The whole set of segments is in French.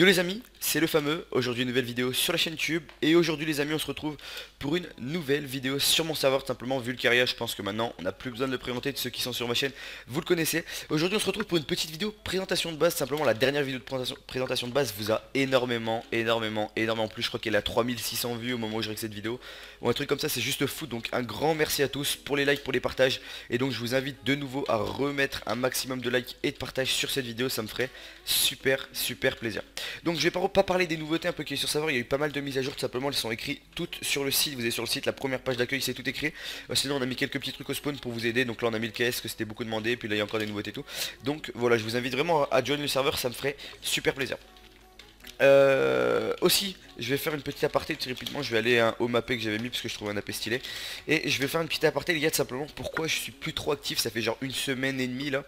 Les amis, c'est le fameux, aujourd'hui une nouvelle vidéo sur la chaîne YouTube. Et aujourd'hui les amis, on se retrouve pour une nouvelle vidéo sur mon serveur. Tout simplement Vulcaria, je pense que maintenant on n'a plus besoin de le présenter, de ceux qui sont sur ma chaîne, vous le connaissez. Aujourd'hui on se retrouve pour une petite vidéo présentation de base. Simplement la dernière vidéo de présentation de base vous a énormément plu. Je crois qu'elle a 3600 vues au moment où je réalise cette vidéo, ou un truc comme ça, c'est juste fou. Donc un grand merci à tous pour les likes, pour les partages. Et donc je vous invite de nouveau à remettre un maximum de likes et de partages sur cette vidéo, ça me ferait super plaisir. Donc je vais pas parler des nouveautés un peu qui est sur serveur, il y a eu pas mal de mises à jour, tout simplement elles sont écrites toutes sur le site. Vous êtes sur le site, la première page d'accueil, c'est tout écrit. Sinon on a mis quelques petits trucs au spawn pour vous aider. Donc là on a mis le KS que c'était beaucoup demandé, puis là il y a encore des nouveautés et tout. Donc voilà, je vous invite vraiment à joindre le serveur, ça me ferait super plaisir. Aussi je vais faire une petite aparté très rapidement. Je vais aller au mappé que j'avais mis parce que je trouve un AP stylé. Et je vais faire une petite aparté les gars, tout simplement pourquoi je suis plus trop actif. Ça fait genre une semaine et demie là,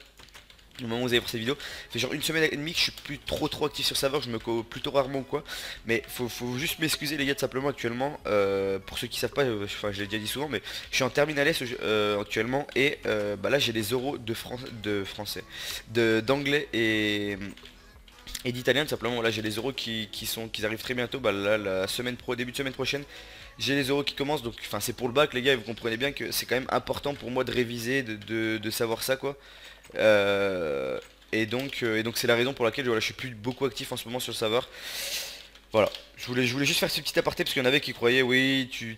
au moment où vous avez pris cette vidéo, ça fait genre une semaine et demie que je suis plus trop actif sur serveur, je me co plutôt rarement ou quoi. Mais faut juste m'excuser les gars, tout simplement actuellement, pour ceux qui savent pas, enfin je l'ai déjà dit souvent, mais je suis en terminale S actuellement. Et bah là j'ai les oraux de français, d'anglais et d'italien tout simplement. Là j'ai les euros qui arrivent très bientôt. Bah là la semaine début de semaine prochaine j'ai les euros qui commencent. Donc enfin c'est pour le bac les gars, et vous comprenez bien que c'est quand même important pour moi de réviser, de savoir ça quoi. Et donc c'est la raison pour laquelle voilà, je suis plus beaucoup actif en ce moment sur le serveur. Voilà, je voulais juste faire ce petit aparté parce qu'il y en avait qui croyaient oui tu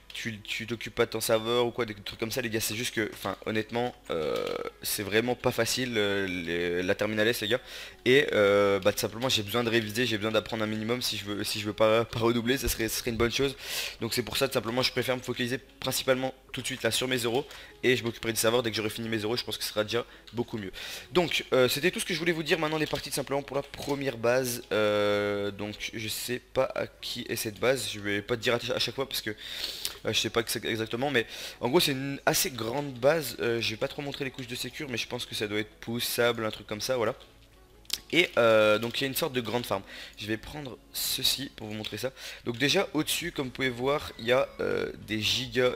t'occupes pas de ton serveur ou quoi, des trucs comme ça les gars. C'est juste que, enfin honnêtement, c'est vraiment pas facile la terminale S les gars. Et bah tout simplement j'ai besoin de réviser, j'ai besoin d'apprendre un minimum si je veux pas redoubler, ça serait une bonne chose. Donc c'est pour ça tout simplement je préfère me focaliser principalement tout de suite là sur mes euros. Et je m'occuperai du serveur dès que j'aurai fini mes euros, je pense que ce sera déjà beaucoup mieux. Donc c'était tout ce que je voulais vous dire. Maintenant on est parti tout simplement pour la première base. Donc je sais pas à qui est cette base, je vais pas te dire à chaque fois parce que je sais pas exactement, mais en gros c'est une assez grande base. Je vais pas trop montrer les couches de sécure, mais je pense que ça doit être poussable, un truc comme ça, voilà. Et donc il y a une sorte de grande farm. Je vais prendre ceci pour vous montrer ça. Donc déjà au dessus comme vous pouvez voir il y a des giga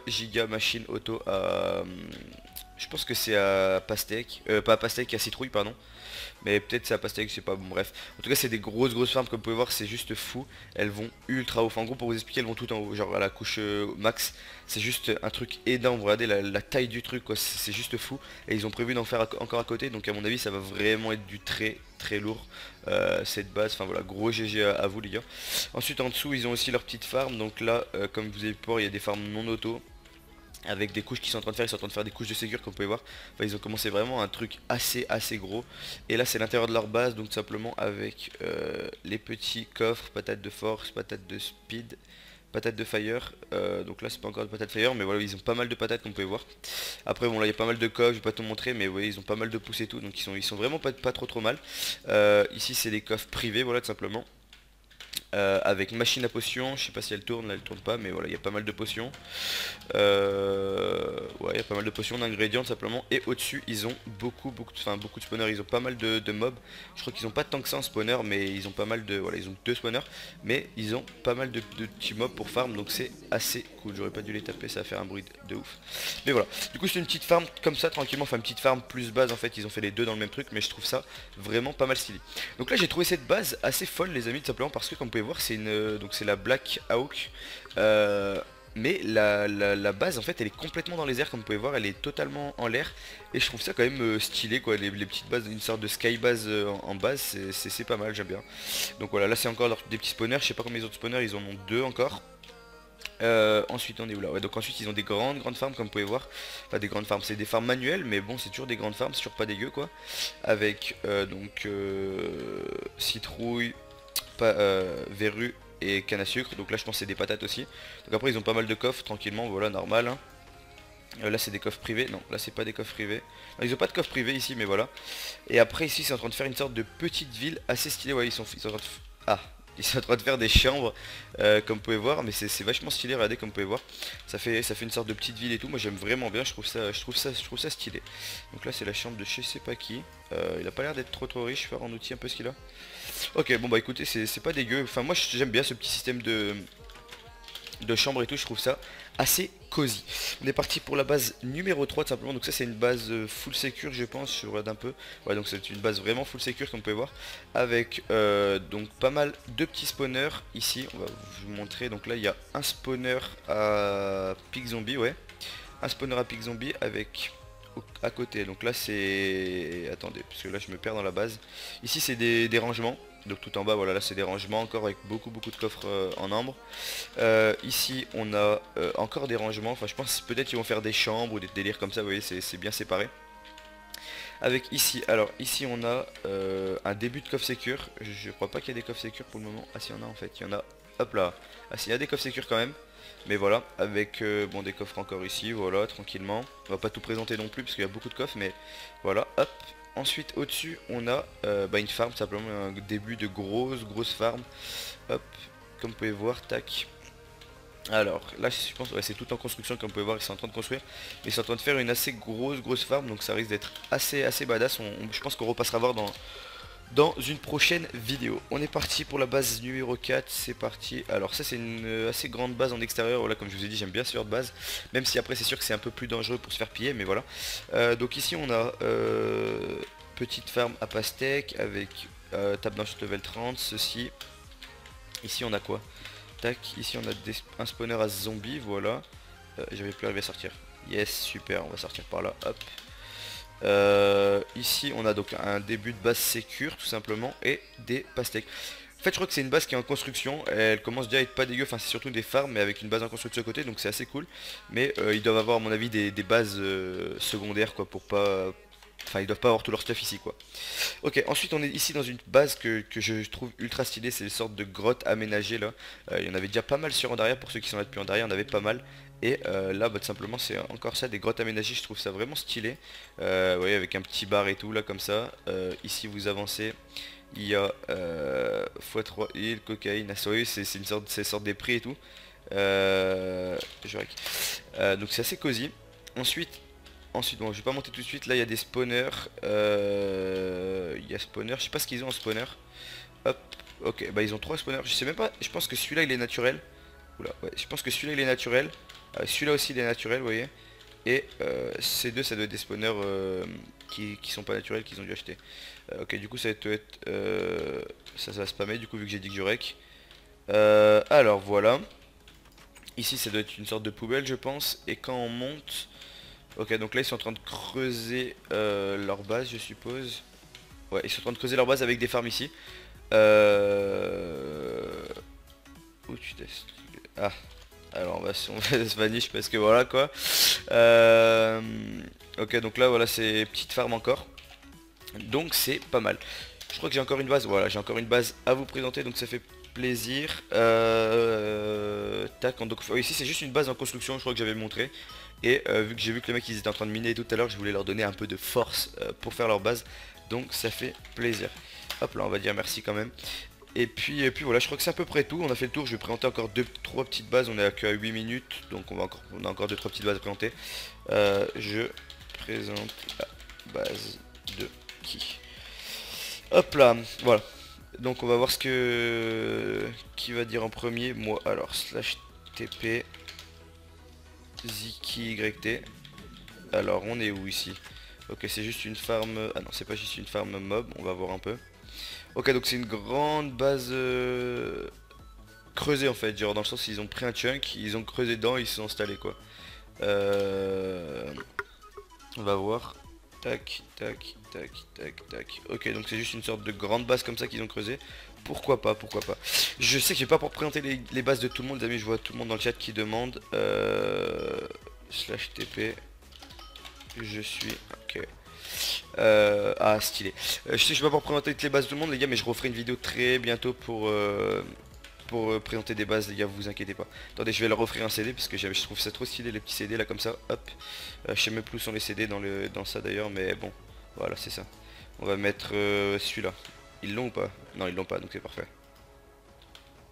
machines auto à... je pense que c'est à pastèque, pas à pastèque, à citrouille pardon. Mais peut-être c'est à pastèque, je sais pas, bon bref. En tout cas c'est des grosses farms comme vous pouvez voir, c'est juste fou. Elles vont ultra haut, enfin, en gros pour vous expliquer elles vont tout en haut, genre à la couche max. C'est juste un truc énorme, vous regardez la taille du truc quoi, c'est juste fou. Et ils ont prévu d'en faire encore à côté, donc à mon avis ça va vraiment être du très lourd cette base. Enfin voilà, gros GG à vous les gars. Ensuite en dessous ils ont aussi leur petite farm, donc là comme vous avez pu voir il y a des farms non auto avec des couches qu'ils sont en train de faire. Ils sont en train de faire des couches de sécure comme vous pouvez voir. Enfin, ils ont commencé vraiment un truc assez gros. Et là c'est l'intérieur de leur base, donc tout simplement avec les petits coffres, patates de force, patates de speed, patates de fire. Donc là c'est pas encore de patates fire, mais voilà ils ont pas mal de patates comme vous pouvez voir. Après bon là il y a pas mal de coffres, je vais pas tout montrer, mais vous voyez ils ont pas mal de pouces et tout, donc ils sont vraiment pas trop mal. Ici c'est des coffres privés, voilà tout simplement. Avec machine à potions, je sais pas si elle tourne, là elle tourne pas, mais voilà il y a pas mal de potions. Ouais il y a pas mal de potions, d'ingrédients tout simplement. Et au dessus ils ont beaucoup de spawners, ils ont pas mal de mobs. Je crois qu'ils ont pas tant que ça en spawner, mais ils ont pas mal de... Voilà ils ont 2 spawners, mais ils ont pas mal de petits mobs pour farm, donc c'est assez cool. J'aurais pas dû les taper, ça va faire un bruit de ouf. Mais voilà, du coup c'est une petite farm comme ça tranquillement, enfin une petite farm plus base en fait. Ils ont fait les deux dans le même truc, mais je trouve ça vraiment pas mal stylé. Donc là j'ai trouvé cette base assez folle les amis, tout simplement parce que comme vous pouvez voir c'est une... donc c'est la Black Hawk. Mais la base en fait elle est complètement dans les airs comme vous pouvez voir, elle est totalement en l'air. Et je trouve ça quand même stylé quoi, les petites bases, une sorte de sky base en base, c'est pas mal, j'aime bien. Donc voilà, là c'est encore des petits spawners, je sais pas combien les autres spawners, ils en ont 2 encore. Ensuite on est où là, ouais, donc ensuite ils ont des grandes farms comme vous pouvez voir. Enfin des grandes farms, c'est des farms manuelles, mais bon c'est toujours des grandes farms, c'est toujours pas dégueu quoi. Avec donc citrouille, verrues et canne à sucre. Donc là je pense que c'est des patates aussi. Donc après ils ont pas mal de coffres tranquillement, voilà normal hein. Là c'est des coffres privés, non là c'est pas des coffres privés. Non, ils ont pas de coffres privés ici mais voilà. Et après ici c'est en train de faire une sorte de petite ville assez stylée. Ouais ils sont en train de... Ah, ils sont en train de faire des chambres comme vous pouvez voir, mais c'est vachement stylé, regardez comme vous pouvez voir. Ça fait une sorte de petite ville et tout, moi j'aime vraiment bien, je trouve ça stylé. Donc là c'est la chambre de je sais pas qui. Il a pas l'air d'être trop riche, faire en outil un peu ce qu'il a. Ok bon bah écoutez c'est pas dégueu, enfin moi j'aime bien ce petit système de chambre et tout, je trouve ça assez cosy. On est parti pour la base numéro 3 tout simplement. Donc ça c'est une base full secure je pense, je regarde un peu. Ouais, donc c'est une base vraiment full secure comme vous pouvez voir. Avec donc pas mal de petits spawners ici. On va vous montrer. Donc là il y a un spawner à pic zombie, ouais. Un spawner à pic zombie avec à côté. Donc là c'est... Attendez, parce que là je me perds dans la base. Ici c'est des rangements. Donc tout en bas, voilà, là c'est des rangements encore avec beaucoup de coffres en ambre. Ici on a encore des rangements. Enfin je pense peut-être qu'ils vont faire des chambres ou des délires comme ça. Vous voyez, c'est bien séparé. Avec ici, alors ici on a un début de coffre sécure. Je crois pas qu'il y ait des coffres sécures pour le moment. Ah si, il y en a en fait, il y en a. Hop là. Ah si, il y a des coffres sécures quand même. Mais voilà, avec bon des coffres encore ici, voilà, tranquillement. On va pas tout présenter non plus parce qu'il y a beaucoup de coffres, mais voilà, hop. Ensuite au-dessus on a une farm, simplement un début de grosse farm. Hop, comme vous pouvez voir, tac. Alors là je pense ouais, c'est tout en construction comme vous pouvez voir, ils sont en train de construire. Mais ils sont en train de faire une assez grosse farm, donc ça risque d'être assez badass. Je pense qu'on repassera voir dans une prochaine vidéo. On est parti pour la base numéro 4, c'est parti. Alors ça c'est une assez grande base en extérieur, voilà, comme je vous ai dit j'aime bien ce genre de base. Même si après c'est sûr que c'est un peu plus dangereux pour se faire piller, mais voilà. Donc ici on a petite ferme à pastèque avec table blanche level 30, ceci. Ici on a quoi? Tac, ici on a un spawner à zombie, voilà. J'avais plus arrivé à sortir. Yes, super, on va sortir par là, hop. Ici on a donc un début de base sécure tout simplement et des pastèques. En fait je crois que c'est une base qui est en construction, elle commence déjà à être pas dégueu, enfin c'est surtout des farms mais avec une base en construction à côté donc c'est assez cool. Mais ils doivent avoir à mon avis des bases secondaires quoi pour pas... Enfin ils doivent pas avoir tout leur stuff ici quoi. Ok, ensuite on est ici dans une base que je trouve ultra stylée, c'est une sorte de grotte aménagée là. Il y en avait déjà pas mal sur Andaria, pour ceux qui sont là depuis Andaria, il y en avait pas mal. Et là bah, tout simplement c'est encore ça, des grottes aménagées, je trouve ça vraiment stylé. Oui, avec un petit bar et tout là comme ça. Ici vous avancez, il y a x3 île, cocaïne, ah, oui, c'est une sorte des prix et tout. Donc c'est assez cosy. Ensuite, bon, je vais pas monter tout de suite. Là, il y a des spawners. Il y a spawner. Je sais pas ce qu'ils ont en spawner. Hop. Ok, bah ils ont 3 spawners. Je sais même pas. Je pense que celui-là il est naturel. Oula, ouais. Je pense que celui-là il est naturel. Celui-là aussi il est naturel, vous voyez. Et ces deux, ça doit être des spawners qui sont pas naturels, qu'ils ont dû acheter. Ok, du coup, ça va être. Ça va spammer, du coup, vu que j'ai dit que je rec. Alors voilà. Ici, ça doit être une sorte de poubelle, je pense. Et quand on monte. Ok, donc là ils sont en train de creuser leur base, je suppose. Ouais, ils sont en train de creuser leur base avec des farms ici. Où tu testes? Ah, alors on va se vanish parce que voilà quoi. Ok, donc là voilà, c'est petite farm encore. Donc c'est pas mal. Je crois que j'ai encore une base. Voilà, j'ai encore une base à vous présenter, donc ça fait plaisir. Tac, donc ici c'est juste une base en construction, je crois que j'avais montré. Et vu que j'ai vu que les mecs ils étaient en train de miner tout à l'heure, je voulais leur donner un peu de force pour faire leur base. Donc ça fait plaisir. Hop là, on va dire merci quand même. Et puis voilà, je crois que c'est à peu près tout. On a fait le tour, je vais présenter encore 2-3 petites bases. On est à 8 minutes, donc on a encore 2-3 petites bases à présenter. Je présente la base de qui? Hop là, voilà. Donc on va voir ce que... Qui va dire en premier? Moi, alors, slash TP ZikiYT. Alors on est où ici? Ok, c'est juste une farm... Ah non, c'est pas juste une farm mob, on va voir un peu. Ok, donc c'est une grande base creusée en fait, genre dans le sens ils ont pris un chunk, ils ont creusé dedans, ils se sont installés quoi. On va voir. Tac, tac, tac, tac, tac. Ok, donc c'est juste une sorte de grande base comme ça qu'ils ont creusé. Pourquoi pas, pourquoi pas. Je sais que j'ai pas pour présenter les bases de tout le monde, les amis, je vois tout le monde dans le chat qui demande. Slash TP. Je suis... Ok. Ah, stylé. Je sais que je vais pas pour présenter toutes les bases de tout le monde, les gars, mais je referai une vidéo très bientôt pour présenter des bases, les gars, vous inquiétez pas. Attendez, je vais leur offrir un CD parce que je trouve ça trop stylé, les petits CD là comme ça. Hop. Je sais même plus où sont les CD dans ça d'ailleurs, mais bon, voilà, c'est ça. On va mettre celui-là. Ils l'ont ou pas? Non, ils l'ont pas, donc c'est parfait.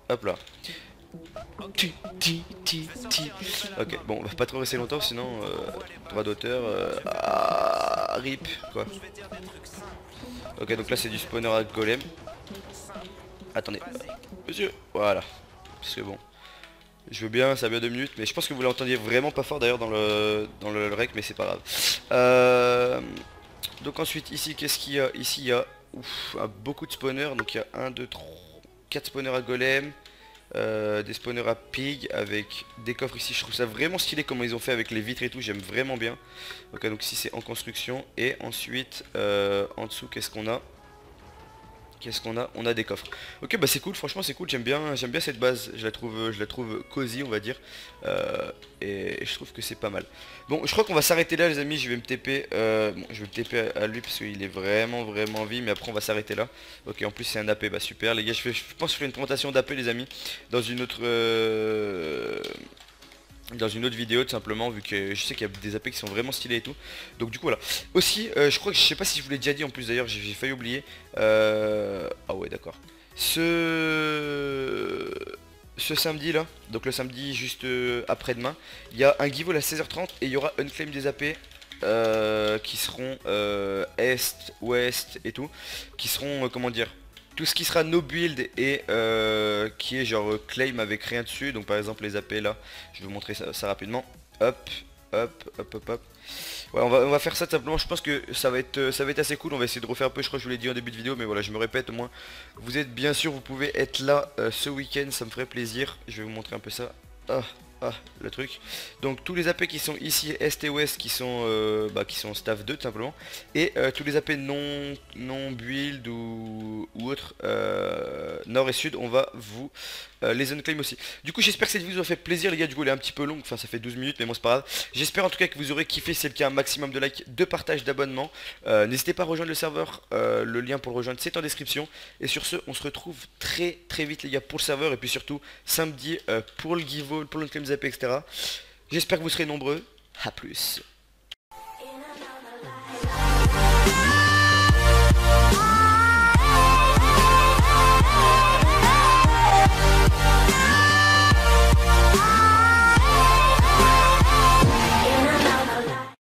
Hop là. Ok, bon, on va pas trop rester longtemps, sinon droit d'auteur. RIP quoi. Ok, donc là c'est du spawner à golem. Attendez, monsieur, voilà. Parce que bon, Je veux bien, ça a bien 2 minutes, mais je pense que vous l'entendiez vraiment pas fort d'ailleurs dans le rec, mais c'est pas grave. Donc ensuite ici qu'est-ce qu'il y a? Ici il y a beaucoup de spawners, donc il y a 1, 2, 3, 4 spawners à golem, des spawners à pig avec des coffres ici. Je trouve ça vraiment stylé comment ils ont fait avec les vitres et tout, j'aime vraiment bien. Ok, donc ici c'est en construction et ensuite en dessous qu'est-ce qu'on a? Qu'est-ce qu'on a? On a des coffres. Ok, bah c'est cool, franchement c'est cool, j'aime bien cette base, je la trouve cosy on va dire. Et je trouve que c'est pas mal. Bon, je crois qu'on va s'arrêter là les amis, je vais me TP, bon, je vais me TP à lui parce qu'il est vraiment vraiment vie, mais après on va s'arrêter là. Ok, en plus c'est un AP, bah super les gars, je pense que je ferai une présentation d'AP les amis, dans une autre vidéo tout simplement, vu que je sais qu'il y a des AP qui sont vraiment stylés et tout. Donc du coup voilà. Aussi je crois que je sais pas si je vous l'ai déjà dit en plus d'ailleurs, j'ai failli oublier. Ah ouais d'accord. Ce samedi là, donc le samedi juste après-demain, il y a un giveaway à 16h30 et il y aura Unclaim des AP qui seront Est, Ouest et tout, qui seront comment dire, tout ce qui sera no build et qui est genre claim avec rien dessus. Donc par exemple les AP là, je vais vous montrer ça rapidement. Hop, hop, hop, hop, hop. Ouais, on va faire ça tout simplement. Je pense que ça va être assez cool. On va essayer de refaire un peu. Je crois que je vous l'ai dit en début de vidéo, mais voilà, je me répète au moins. Vous êtes bien sûr, vous pouvez être là ce week-end, ça me ferait plaisir. Je vais vous montrer un peu ça. Ah, ah, le truc. Donc tous les AP qui sont ici, Est et Ouest, qui sont staff 2 tout simplement. Et tous les AP non build ou autres, Nord et Sud, on va vous les unclaim aussi. Du coup j'espère que cette vidéo vous a fait plaisir les gars, du coup elle est un petit peu longue, enfin ça fait 12 minutes mais bon c'est pas grave. J'espère en tout cas que vous aurez kiffé, si c'est le cas un maximum de likes, de partage, d'abonnement. N'hésitez pas à rejoindre le serveur, le lien pour le rejoindre c'est en description. Et sur ce on se retrouve très très vite les gars pour le serveur et puis surtout samedi pour le giveaway, pour l'unclaim zappé etc. J'espère que vous serez nombreux, à plus.